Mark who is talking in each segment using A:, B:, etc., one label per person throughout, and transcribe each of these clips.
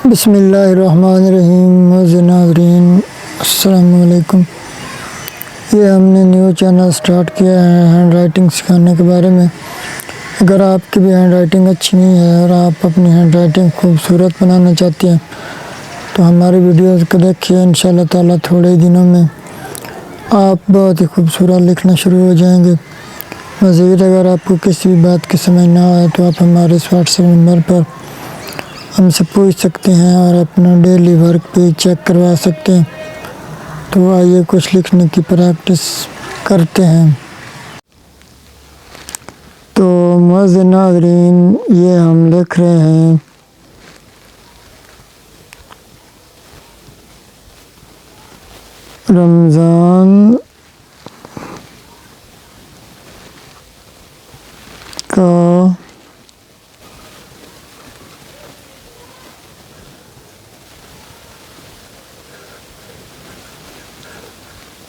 A: بسم اللہ الرحمن الرحیم. معزز ناظرین السلام علیکم. یہ ہم نے نیو چینل سٹارٹ کیا ہے ہینڈ رائٹنگ سکھانے کے بارے میں. اگر آپ کی بھی ہینڈ رائٹنگ اچھی نہیں ہے اور آپ اپنی ہینڈ رائٹنگ خوبصورت بنانا چاہتے ہیں تو ہماری ویڈیوز کو دیکھیے. انشاءاللہ تعالیٰ تھوڑے ہی دنوں میں آپ بہت ہی خوبصورت لکھنا شروع ہو جائیں گے. مزید اگر آپ کو کسی بھی بات کی سمجھ نہ آئے تو آپ ہمارے اس واٹس ایپ نمبر پر ہم سے پوچھ سکتے ہیں اور اپنا ڈیلی ورک بھی چیک کروا سکتے ہیں. تو آئیے کچھ لکھنے کی پریکٹس کرتے ہیں. تو معزز ناظرین یہ ہم لکھ رہے ہیں رمضان کا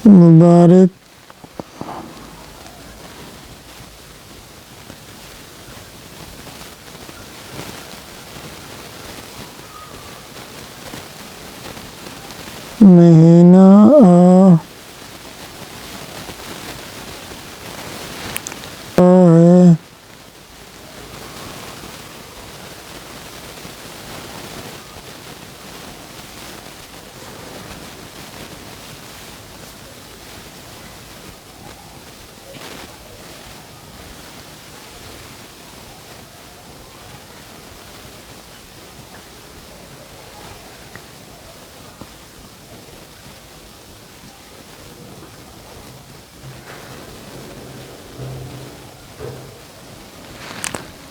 A: مبارک مہینہ ہے.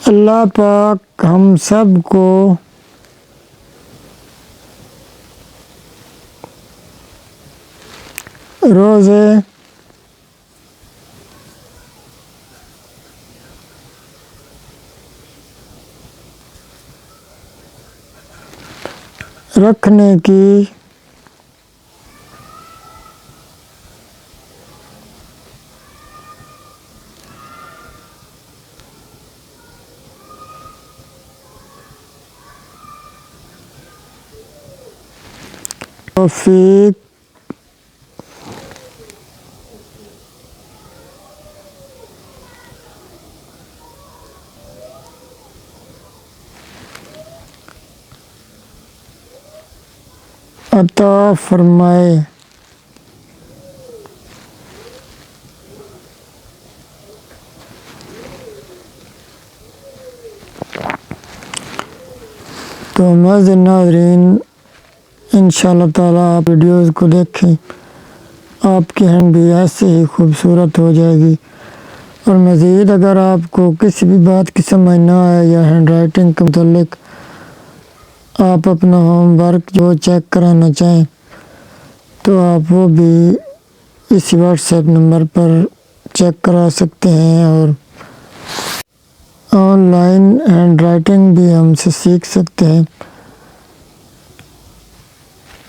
A: اللہ پاک ہم سب کو روزے رکھنے کی توفیق عطا فرمائے. تو معزز ناظرین انشاءاللہ تعالیٰ آپ ویڈیوز کو دیکھیں. آپ کی ہینڈ بھی ایسے ہی خوبصورت ہو جائے گی. اور مزید اگر آپ کو کسی بھی بات کی سمجھ نہ آئے یا ہینڈ رائٹنگ کے متعلق آپ اپنا ہوم ورک جو چیک کرانا چاہیں تو آپ وہ بھی اسی واٹس ایپ نمبر پر چیک کرا سکتے ہیں اور آن لائن ہینڈ رائٹنگ بھی ہم سے سیکھ سکتے ہیں.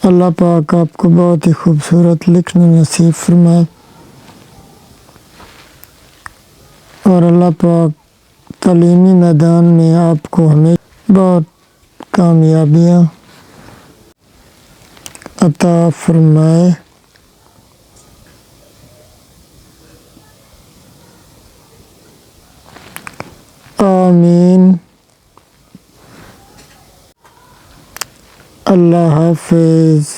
A: اللہ پاک آپ کو بہت ہی خوبصورت لکھنا نصیب فرمائے اور اللہ پاک تعلیمی میدان میں آپ کو ہمیں بہت کامیابیاں عطا فرمائے. آمین. اللہ حافظ.